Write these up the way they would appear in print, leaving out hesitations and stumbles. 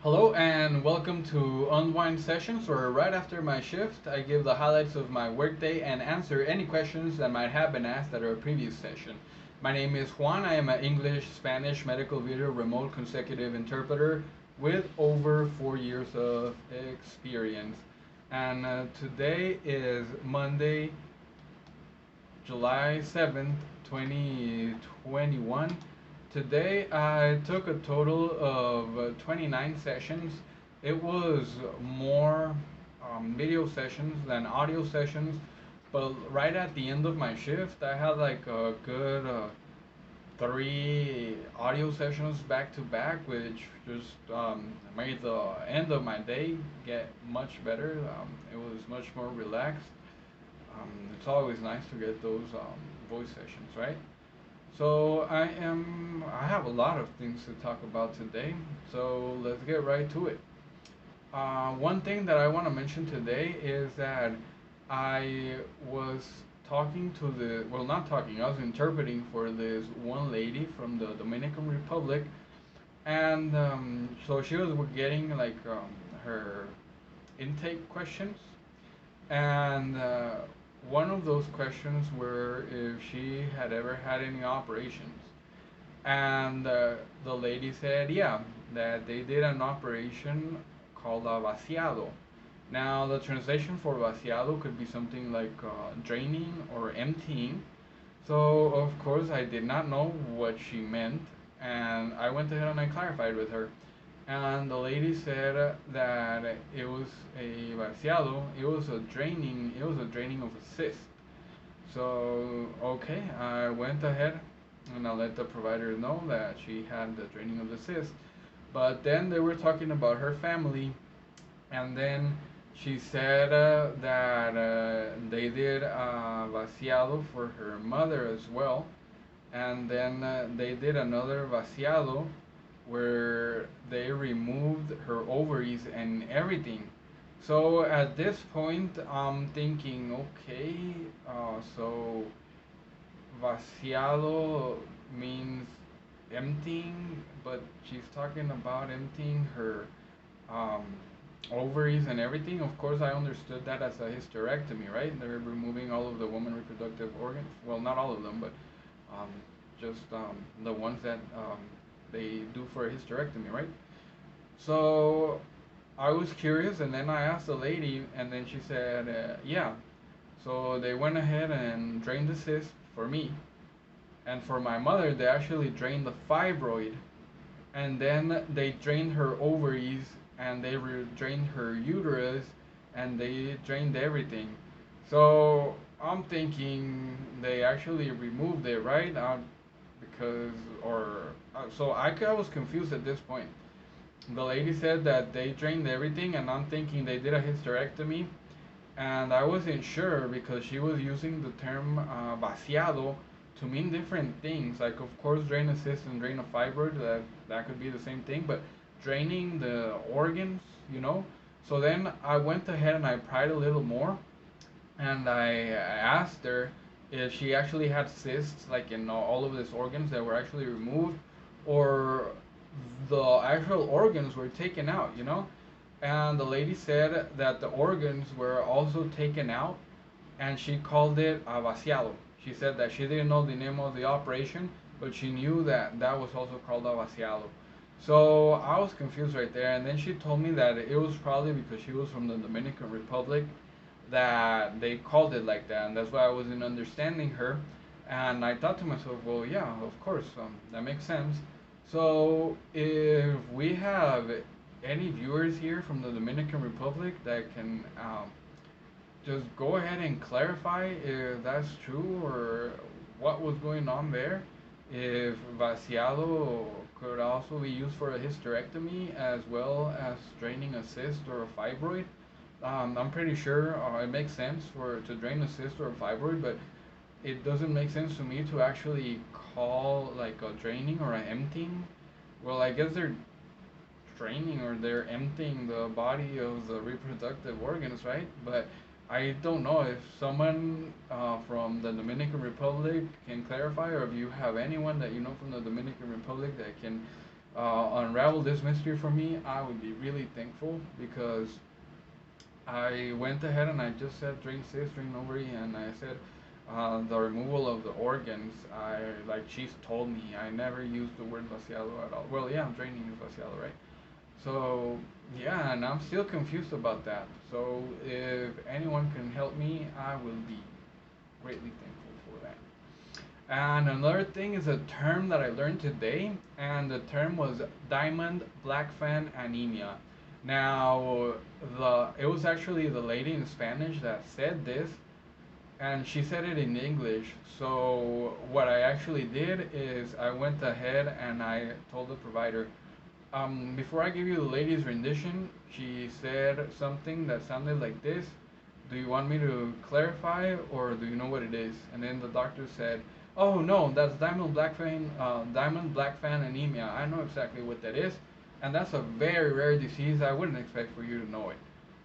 Hello and welcome to Unwind Sessions, where right after my shift, I give the highlights of my workday and answer any questions that might have been asked at our previous session. My name is Juan. I am an English, Spanish, medical video remote consecutive interpreter with over 4 years of experience. And today is Monday, July 7th, 2021. Today I took a total of 29 sessions. It was more video sessions than audio sessions, but right at the end of my shift, I had like a good three audio sessions back to back, which just made the end of my day get much better. It was much more relaxed. It's always nice to get those voice sessions, right? So I have a lot of things to talk about today. So let's get right to it. One thing that I want to mention today is that I was talking to well, not talking, I was interpreting for this one lady from the Dominican Republic, and so she was getting like her intake questions, and one of those questions were if she had ever had any operations. And the lady said, yeah, that they did an operation called a vaciado. Now, the translation for vaciado could be something like draining or emptying. So, of course, I did not know what she meant, and I went ahead and I clarified with her. And the lady said that it was a vaciado, it was a draining of a cyst. So, okay, I went ahead and I let the provider know that she had the draining of the cyst. But then they were talking about her family, and then she said that they did vaciado for her mother as well, and then they did another vaciado where they removed her ovaries and everything. So at this point, I'm thinking, okay, so vaciado means emptying, but she's talking about emptying her um, ovaries and everything. Of course, I understood that as a hysterectomy, right? They're removing all of the woman reproductive organs. Well, not all of them, but um, just the ones that they do for a hysterectomy, right? So I was curious, and then I asked the lady, and then she said, yeah. So they went ahead and drained the cyst for me. And for my mother, they actually drained the fibroid, and then they drained her ovaries, and they drained her uterus, and they drained everything. So I'm thinking they actually removed it, right? Because, or, so I was confused at this point. The lady said that they drained everything, and I'm thinking they did a hysterectomy, and I wasn't sure because she was using the term vaciado to mean different things. Like, of course, drain a cyst and drain a fibroid, that could be the same thing, but draining the organs, you know. So then I went ahead and I pried a little more, and I asked her if she actually had cysts, like in all of these organs that were actually removed, or the actual organs were taken out, you know. And the lady said that the organs were also taken out, and she called it a vaciado. She said that she didn't know the name of the operation, but she knew that that was also called a vaciado. So I was confused right there, and then she told me that it was probably because she was from the Dominican Republic that they called it like that, and that's why I wasn't understanding her. And I thought to myself, well, yeah, of course, that makes sense. So if we have any viewers here from the Dominican Republic that can just go ahead and clarify if that's true or what was going on there. If vaciado could also be used for a hysterectomy as well as draining a cyst or a fibroid. I'm pretty sure it makes sense for to drain a cyst or a fibroid, but it doesn't make sense to me to actually call like a draining or an emptying. Well, I guess they're draining or they're emptying the body of the reproductive organs, right? But I don't know if someone from the Dominican Republic can clarify, or if you have anyone that you know from the Dominican Republic that can unravel this mystery for me, I would be really thankful, because I went ahead and I just said drain cyst, drain ovary, and I said the removal of the organs. Like she's told me, I never used the word vaciado at all. Well, yeah, draining is vaciado, right? So yeah, and I'm still confused about that. So if anyone can help me, I will be greatly thankful for that. And another thing is a term that I learned today, and the term was diamond black fan anemia. Now, it was actually the lady in Spanish that said this, and she said it in English. So what I actually did is I went ahead and I told the provider, before I give you the lady's rendition, she said something that sounded like this. Do you want me to clarify, or do you know what it is? And then the doctor said, oh no, that's diamond black fan anemia. I know exactly what that is, and that's a very rare disease. I wouldn't expect for you to know it.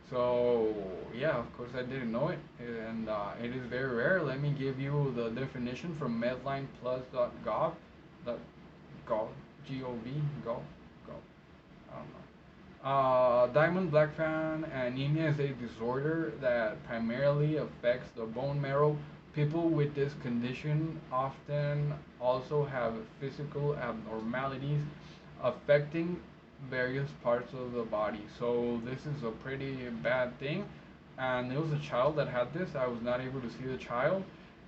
So yeah, of course I didn't know it, and it is very rare. Let me give you the definition from medlineplus.gov, gov, G-O-V, gov, gov, I don't know. Diamond black fan anemia is a disorder that primarily affects the bone marrow. People with this condition often also have physical abnormalities affecting various parts of the body. So this is a pretty bad thing. And it was a child that had this. I was not able to see the child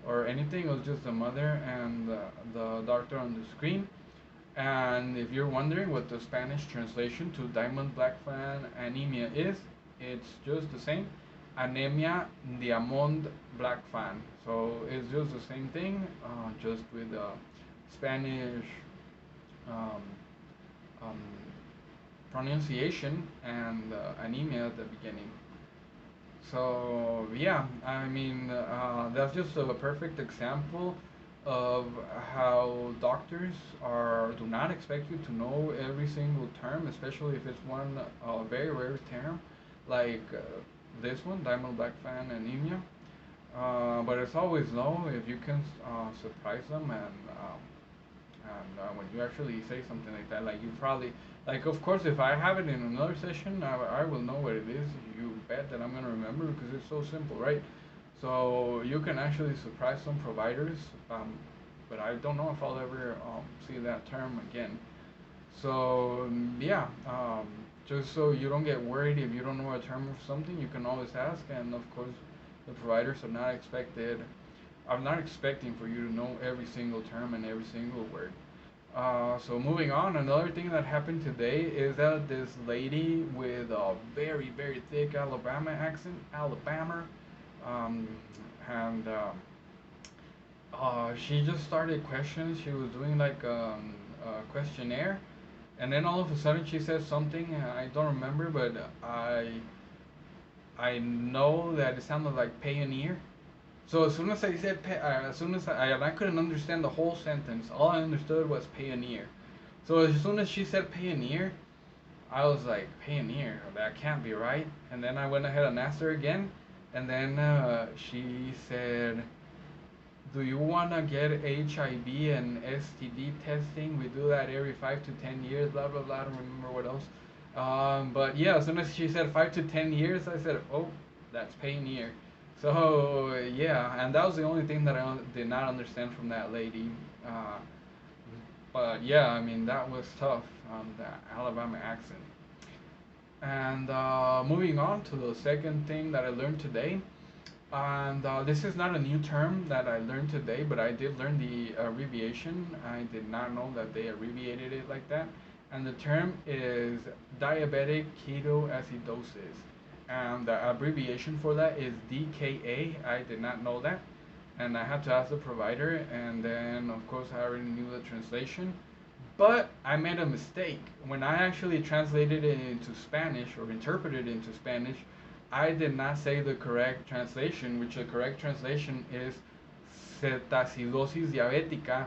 or anything. It was just the mother and the doctor on the screen. And if you're wondering what the Spanish translation to diamond black fan anemia is, it's just the same. Anemia diamond black fan. So it's just the same thing, just with Spanish um, um, pronunciation and anemia at the beginning. So yeah, I mean that's just a perfect example of how doctors do not expect you to know every single term, especially if it's one very rare term like this one, diamond black fan anemia. But it's always low if you can surprise them, and when you actually say something like that, like you probably, like of course if I have it in another session, I will know what it is. You bet that I'm gonna remember because it's so simple, right? So you can actually surprise some providers, but I don't know if I'll ever see that term again. So yeah, just so you don't get worried if you don't know a term of something, you can always ask, and of course the providers are not expecting for you to know every single term and every single word. So moving on, another thing that happened today is that this lady with a very, very thick Alabama accent, Alabama, um, and she just started questions. She was doing like a questionnaire, and then all of a sudden she said something I don't remember, but I know that it sounded like Payoneer. So as soon as I said, as soon as I couldn't understand the whole sentence. All I understood was Payoneer. So as soon as she said Payoneer, I was like, Payoneer, that can't be right. And then I went ahead and asked her again, and then she said, do you want to get HIV and STD testing? We do that every 5 to 10 years, blah, blah, blah. I don't remember what else. But yeah, as soon as she said 5 to 10 years, I said, oh, that's Payoneer. So yeah, and that was the only thing that I did not understand from that lady. But yeah, I mean, that was tough, the Alabama accent. And moving on to the second thing that I learned today. And this is not a new term that I learned today, but I did learn the abbreviation. I did not know that they abbreviated it like that. And the term is Diabetic Ketoacidosis. And the abbreviation for that is DKA. I did not know that. And I had to ask the provider, and then of course I already knew the translation. But I made a mistake. When I actually translated it into Spanish or interpreted it into Spanish, I did not say the correct translation, which the correct translation is cetacidosis diabetica.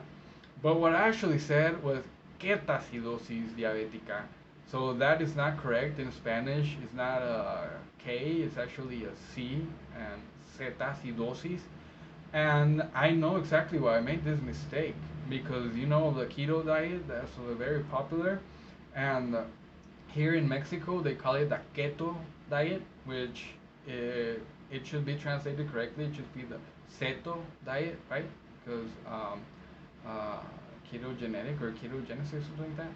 But what I actually said was ketoacidosis diabetica. So that is not correct in Spanish. It's not a K, it's actually a C, and cetacidosis. And I know exactly why I made this mistake, because you know the keto diet, that's very popular. And here in Mexico, they call it the keto diet, which it should be translated correctly. It should be the ceto diet, right? Because uh, ketogenetic or ketogenesis, something like that.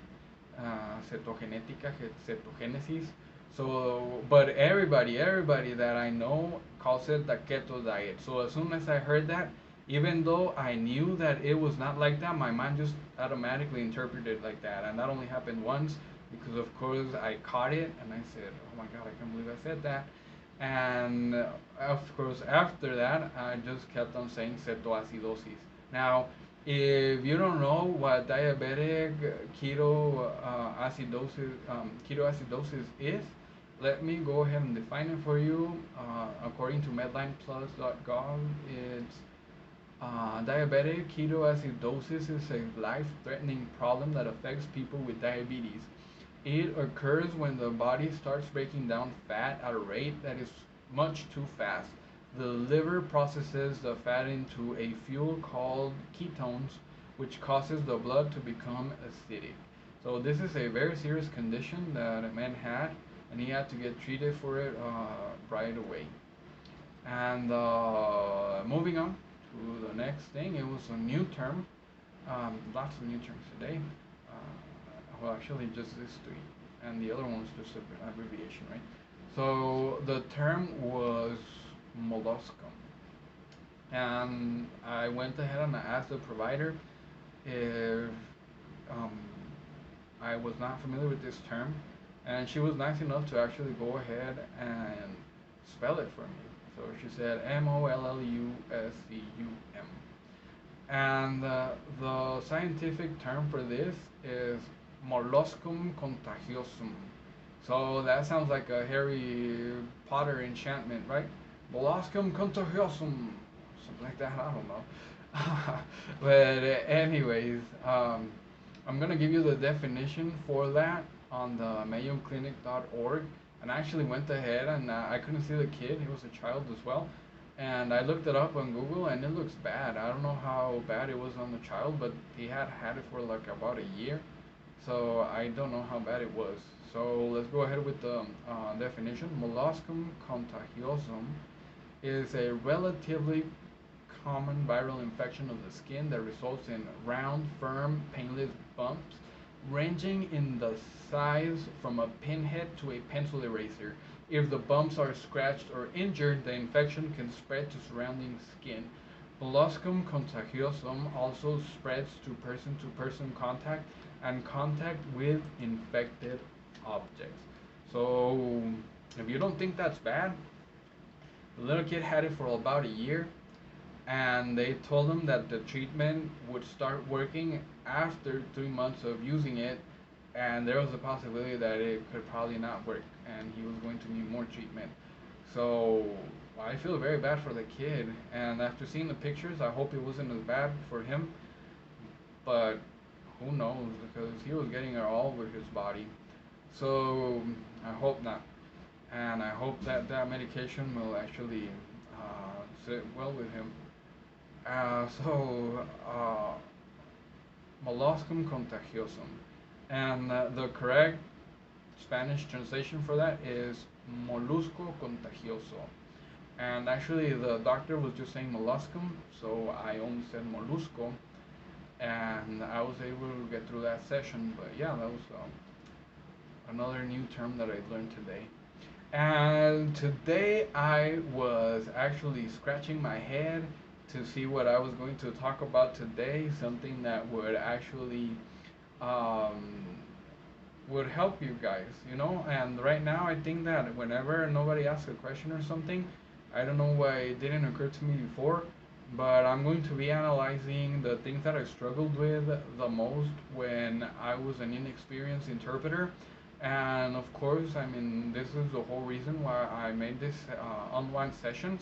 Cetogenética, cetogenesis. So, but everybody that I know calls it the keto diet. So as soon as I heard that, even though I knew that it was not like that, my mind just automatically interpreted it like that. And that only happened once because, of course, I caught it and I said, oh my God, I can't believe I said that. And of course, after that, I just kept on saying ketoacidosis. Now, if you don't know what diabetic ketoacidosis is, let me go ahead and define it for you. According to medlineplus.gov, it's diabetic ketoacidosis is a life-threatening problem that affects people with diabetes. It occurs when the body starts breaking down fat at a rate that is much too fast. The liver processes the fat into a fuel called ketones, which causes the blood to become acidic. So this is a very serious condition that a man had, and he had to get treated for it right away. And moving on to the next thing, it was a new term. Lots of new terms today. Well, actually, just these three, and the other one was just an abbreviation, right? So the term was molluscum, and I went ahead and I asked the provider if um, I was not familiar with this term, and she was nice enough to actually go ahead and spell it for me. So she said molluscum, and the scientific term for this is Molluscum contagiosum. So that sounds like a Harry Potter enchantment, right? Molluscum contagiosum, something like that. I don't know. But anyways, I'm gonna give you the definition for that on the MayoClinic.org. And I actually went ahead and I couldn't see the kid. He was a child as well. And I looked it up on Google and it looks bad. I don't know how bad it was on the child, but he had had it for like about a year. So I don't know how bad it was. So let's go ahead with the definition. Molluscum contagiosum is a relatively common viral infection of the skin that results in round, firm, painless bumps ranging in the size from a pinhead to a pencil eraser. If the bumps are scratched or injured, the infection can spread to surrounding skin. Molluscum contagiosum also spreads to person-to-person contact and contact with infected objects. So, if you don't think that's bad, the little kid had it for about a year, and they told him that the treatment would start working after 3 months of using it, and there was a possibility that it could probably not work, and he was going to need more treatment. So I feel very bad for the kid, and after seeing the pictures, I hope it wasn't as bad for him, but who knows, because he was getting it all over his body. So I hope not, and I hope that that medication will actually sit well with him. So, molluscum contagiosum. And the correct Spanish translation for that is molusco contagioso. And actually, the doctor was just saying molluscum, so I only said molusco, and I was able to get through that session. But yeah, that was another new term that I learned today. And today I was actually scratching my head to see what I was going to talk about today, something that would actually um, would help you guys, you know. And right now, I think that whenever nobody asks a question or something, I don't know why it didn't occur to me before, but I'm going to be analyzing the things that I struggled with the most when I was an inexperienced interpreter. And of course, I mean, this is the whole reason why I made this online sessions,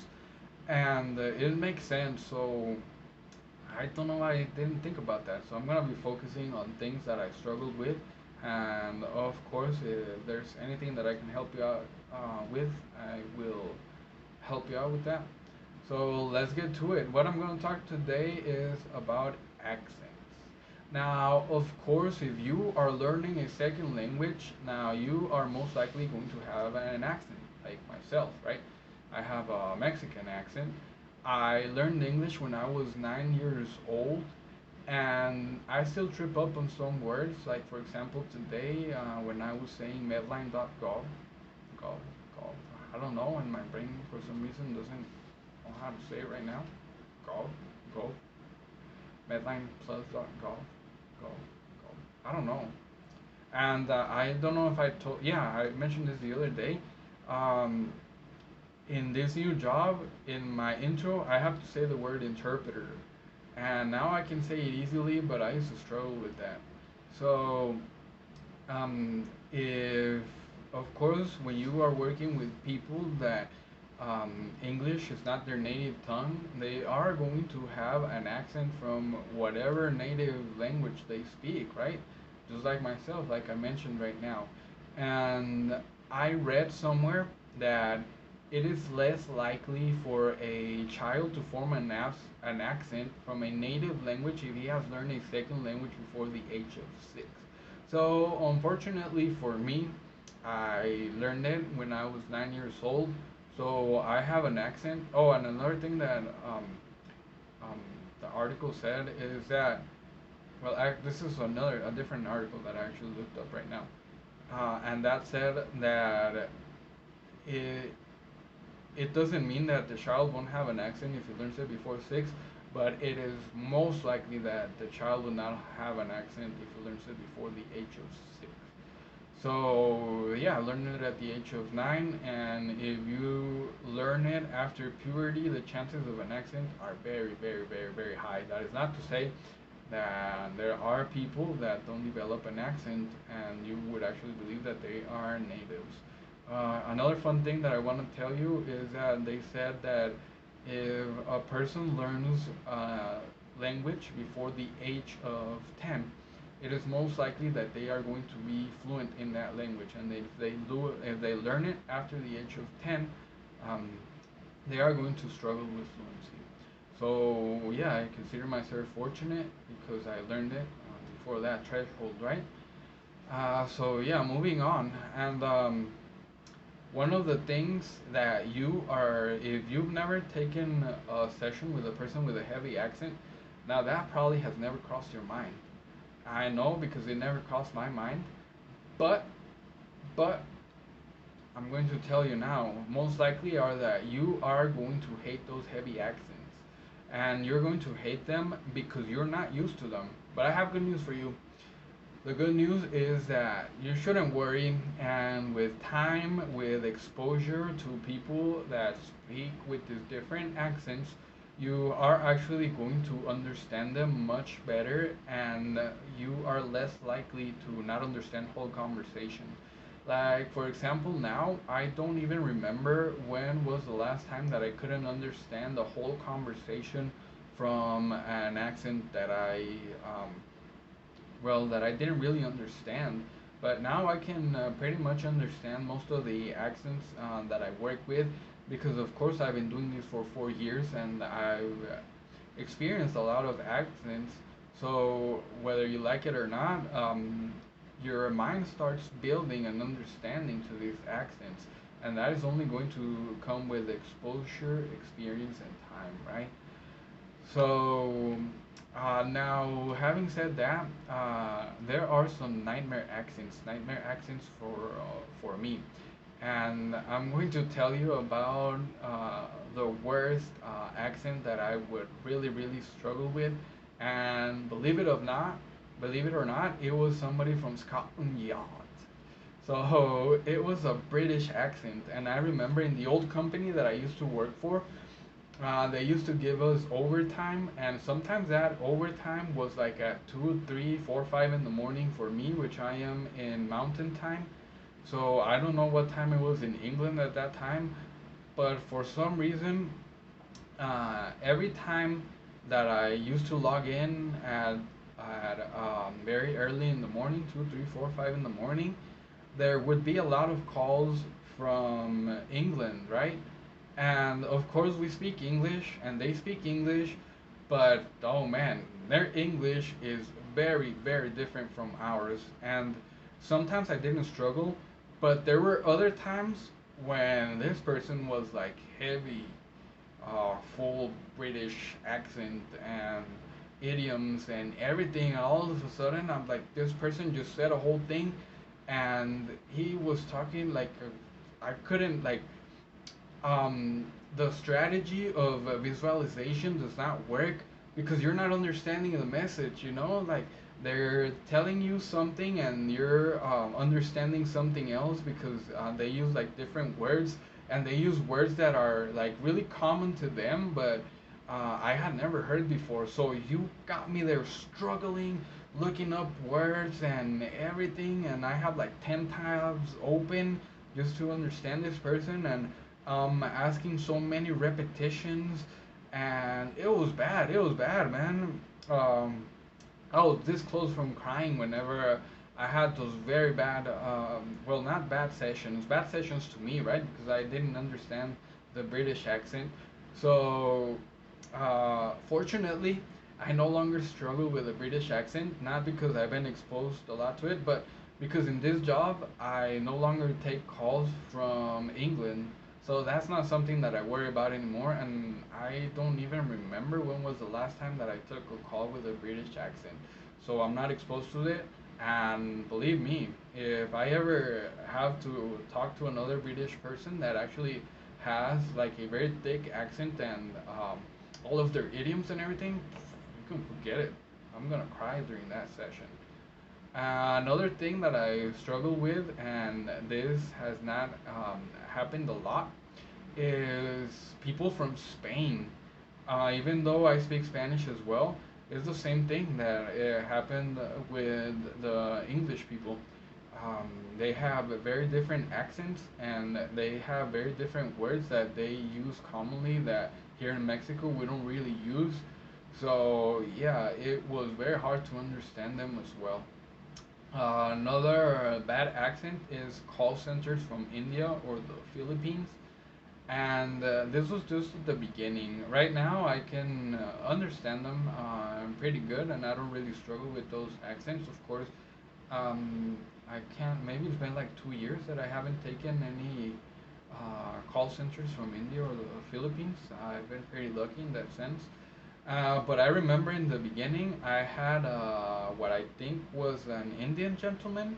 and it makes sense. So I don't know why I didn't think about that. So I'm gonna be focusing on things that I struggled with, and of course, if there's anything that I can help you out with, I will help you out with that. So let's get to it. What I'm gonna talk today is about accents. Now, of course, if you are learning a second language, now you are most likely going to have an accent, like myself, right? I have a Mexican accent. I learned English when I was 9 years old, and I still trip up on some words. Like, for example, today when I was saying medline.gov, gov, gov, I don't know, and my brain for some reason doesn't know how to say it right now. Gov, gov, medlineplus.gov, gov, gov. I don't know. And I don't know if I told, yeah, I mentioned this the other day. Um, in this new job, in my intro, I have to say the word interpreter. And now I can say it easily, but I used to struggle with that. So, if, of course, when you are working with people that English is not their native tongue, they are going to have an accent from whatever native language they speak, right? Just like myself, like I mentioned right now. And I read somewhere that it is less likely for a child to form an accent from a native language if he has learned a second language before the age of 6. So, unfortunately for me, I learned it when I was 9 years old. So I have an accent. Oh, and another thing that um, the article said is that, well, this is a different article that I actually looked up right now, and that said that it it doesn't mean that the child won't have an accent if he learns it before 6, but it is most likely that the child will not have an accent if he learns it before the age of 6. So yeah, learn it at the age of 9, and if you learn it after puberty, the chances of an accent are very, very, very, very high. That is not to say that there are people that don't develop an accent and you would actually believe that they are natives. Another fun thing that I want to tell you is that they said that if a person learns language before the age of 10, it is most likely that they are going to be fluent in that language. And if they learn it after the age of 10, um, they are going to struggle with fluency. So yeah, I consider myself fortunate because I learned it before that threshold, right? So yeah, moving on. And one of the things that if you've never taken a session with a person with a heavy accent, now that probably has never crossed your mind. I know because it never crossed my mind, but but I'm going to tell you now, most likely are that you are going to hate those heavy accents, and you're going to hate them because you're not used to them. But I have good news for you. The good news is that you shouldn't worry, and with time, with exposure to people that speak with these different accents, you are actually going to understand them much better, and you are less likely to not understand whole conversations. Like, for example, now I don't even remember when was the last time that I couldn't understand the whole conversation from an accent that that I didn't really understand. But now I can pretty much understand most of the accents that I work with because, of course, I've been doing this for 4 years and I've experienced a lot of accents. So, whether you like it or not, your mind starts building an understanding to these accents. And that is only going to come with exposure, experience, and time, right? So, now having said that, there are some nightmare accents for me, and I'm going to tell you about the worst accent that I would really really struggle with, and believe it or not, it was somebody from Scotland Yard. So it was a British accent, and I remember in the old company that I used to work for, they used to give us overtime, and sometimes that overtime was like at 2, 3, 4, 5 in the morning for me, which I am in mountain time. So I don't know what time it was in England at that time, but for some reason, every time that I used to log in at very early in the morning, 2, 3, 4, 5 in the morning, there would be a lot of calls from England, right? And of course, we speak English and they speak English, but oh man, their English is very, very different from ours. And sometimes I didn't struggle, but there were other times when this person was like heavy, full British accent and idioms and everything. And all of a sudden, I'm like, this person just said a whole thing, and he was talking like I couldn't like um, the strategy of visualization does not work because you're not understanding the message, you know, like they're telling you something and you're understanding something else because they use like different words and they use words that are like really common to them, but I had never heard before. So you got me there struggling, looking up words and everything, and I have like 10 tabs open just to understand this person, and asking so many repetitions, and it was bad, man. um, I was this close from crying whenever I had those very bad, well, not bad sessions to me, right? Because I didn't understand the British accent. So, fortunately, I no longer struggle with a British accent, not because I've been exposed a lot to it, but because in this job, I no longer take calls from England. So that's not something that I worry about anymore, and I don't even remember when was the last time that I took a call with a British accent. So I'm not exposed to it, and believe me, if I ever have to talk to another British person that actually has like a very thick accent and all of their idioms and everything, you can forget it. I'm gonna cry during that session. Another thing that I struggle with, and this has not happened a lot, is people from Spain. Even though I speak Spanish as well, it's the same thing that happened with the English people. They have very different accents and they have very different words that they use commonly that here in Mexico we don't really use. So yeah, it was very hard to understand them as well. Another bad accent is call centers from India or the Philippines. And this was just at the beginning. Right now, I can understand them. I'm pretty good, and I don't really struggle with those accents. Of course, I can't. Maybe it's been like 2 years that I haven't taken any call centers from India or the Philippines. I've been pretty lucky in that sense. But I remember in the beginning, I had what I think was an Indian gentleman,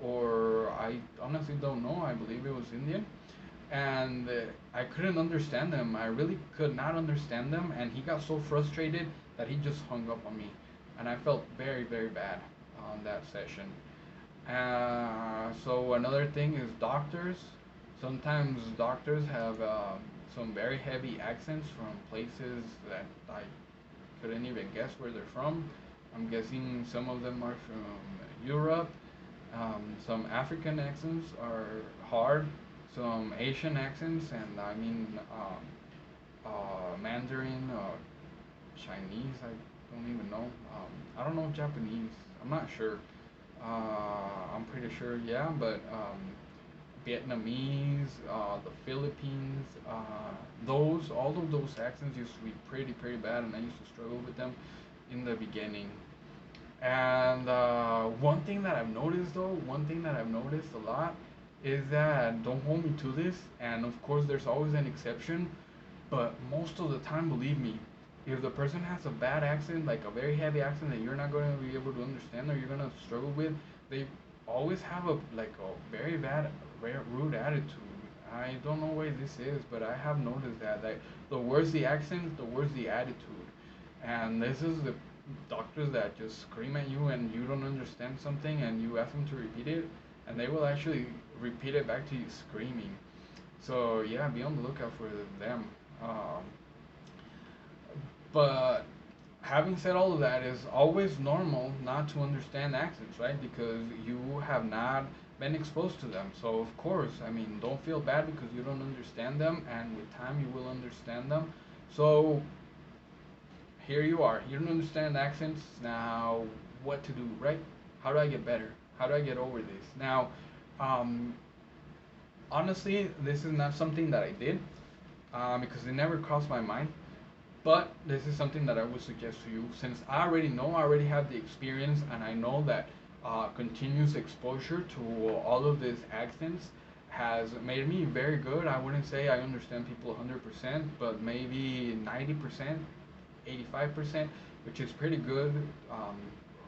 or I honestly don't know. I believe it was Indian, and I couldn't understand them. I really could not understand them, and he got so frustrated that he just hung up on me, and I felt very, very bad on that session. So another thing is doctors. Sometimes doctors have some very heavy accents from places that I couldn't even guess where they're from. I'm guessing some of them are from Europe. Some African accents are hard, some Asian accents, and I mean Mandarin, Chinese. I don't even know. I don't know Japanese. I'm not sure. I'm pretty sure, yeah, but Vietnamese, the Philippines, all of those accents used to be pretty, pretty bad, and I used to struggle with them in the beginning. And one thing that I've noticed a lot is that, don't hold me to this, and of course there's always an exception, but most of the time, believe me, if the person has a bad accent, like a very heavy accent that you're not going to be able to understand or you're going to struggle with, they always have a like a very bad, very rude attitude. I don't know why this is, but I have noticed that like the worse the accent, the worse the attitude. And this is the doctors that just scream at you and you don't understand something and you ask them to repeat it and they will actually repeat it back to you screaming. So yeah, be on the lookout for them. Um, but having said all of that, it's always normal not to understand accents, right? Because you have not been exposed to them. So of course, I mean, don't feel bad because you don't understand them, and with time you will understand them. So here you are. You don't understand accents. Now, what to do, right? How do I get better? How do I get over this? Now, um, honestly, this is not something that I did because it never crossed my mind. But this is something that I would suggest to you, since I already have the experience, and I know that continuous exposure to all of these accents has made me very good. I wouldn't say I understand people 100%, but maybe 90%, 85%, which is pretty good.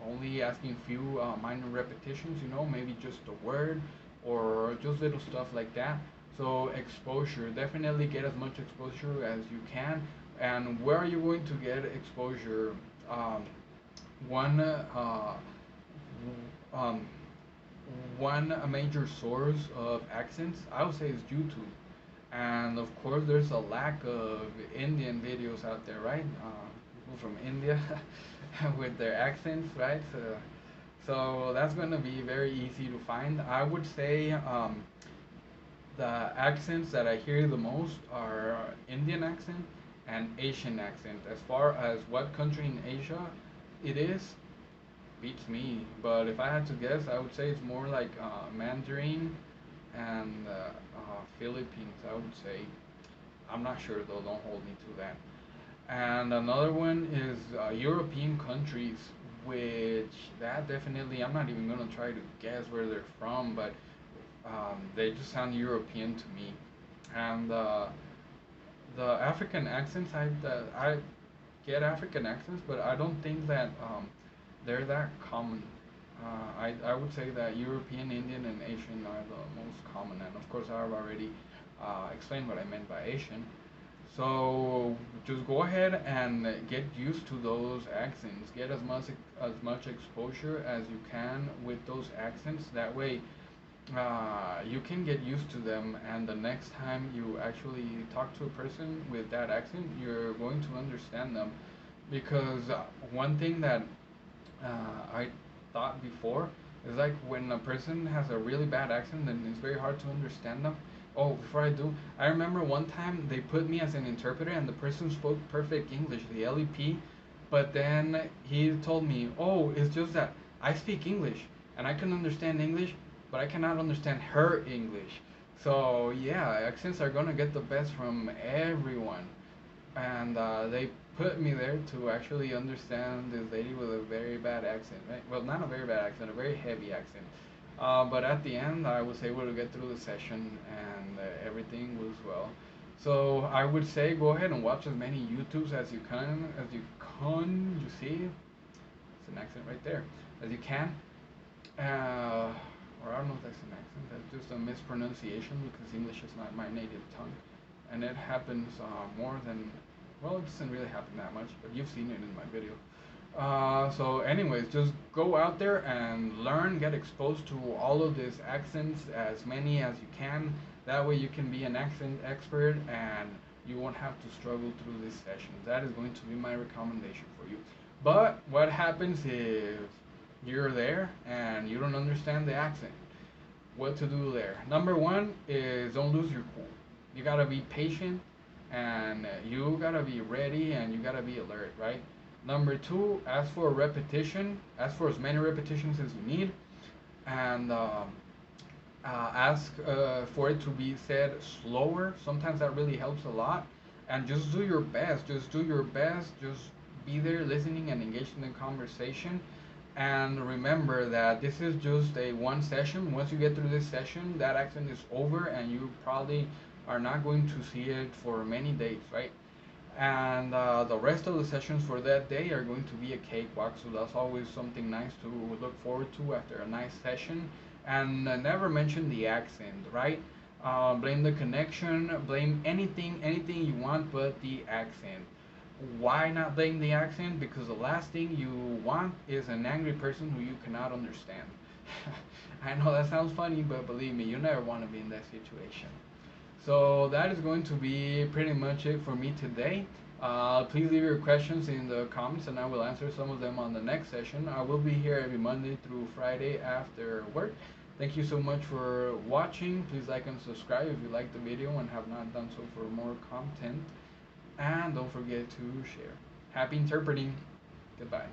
Only asking few minor repetitions, maybe just a word or just little stuff like that. So exposure, definitely get as much exposure as you can. And where are you going to get exposure? Um, one um, one major source of accents, I would say, is YouTube. And of course, there's a lack of Indian videos out there, right? People from India with their accents, right? So that's going to be very easy to find. I would say the accents that I hear the most are Indian accent and Asian accent. As far as what country in Asia it is, beats me. But if I had to guess, I would say it's more like Mandarin and Philippines, I would say. I'm not sure though, don't hold me to that. And another one is European countries, which that definitely, I'm not even going to try to guess where they're from, but they just sound European to me. And the African accents, I get African accents, but I don't think that they're that common. I would say that European, Indian, and Asian are the most common, and of course I've already explained what I meant by Asian. So just go ahead and get used to those accents. Get as much exposure as you can with those accents. That way, you can get used to them, and the next time you actually talk to a person with that accent, you're going to understand them. Because one thing that I thought before is like when a person has a really bad accent, then it's very hard to understand them. Oh, before I do, I remember one time they put me as an interpreter and the person spoke perfect English, the LEP, but then he told me, oh, it's just that I speak English and I can understand English, but I cannot understand her English. So yeah, accents are gonna get the best from everyone, and they put me there to actually understand this lady with a very bad accent. Right? Well, not a very bad accent, a very heavy accent. But at the end, I was able to get through the session, and everything was well. So I would say go ahead and watch as many YouTubes as you can, You see, it's an accent right there, as you can. Uh, or I don't know if that's an accent. That's just a mispronunciation because English is not my native tongue, and it happens more than, well, it doesn't really happen that much, but you've seen it in my video. So anyways, just go out there and learn, get exposed to all of these accents, as many as you can. That way you can be an accent expert and you won't have to struggle through this session. That is going to be my recommendation for you. But what happens if you're there and you don't understand the accent? What to do there? Number one is don't lose your cool. You gotta be patient, and you gotta be ready, and you gotta be alert, right? Number two, ask for a repetition. Ask for as many repetitions as you need, and ask for it to be said slower. Sometimes that really helps a lot. And just do your best. Just do your best. Just be there listening and engaged in the conversation. And remember that this is just a one session. Once you get through this session, that accent is over, and you probably are not going to see it for many days, right? And the rest of the sessions for that day are going to be a cakewalk, so that's always something nice to look forward to after a nice session. And never mention the accent, right? Blame the connection, blame anything you want but the accent. Why not blame the accent? Because the last thing you want is an angry person who you cannot understand. I know that sounds funny, but believe me, you never want to be in that situation. So that is going to be pretty much it for me today. Please leave your questions in the comments and I will answer some of them on the next session. I will be here every Monday through Friday after work. Thank you so much for watching. Please like and subscribe if you like the video and have not done so for more content. And don't forget to share. Happy interpreting. Goodbye.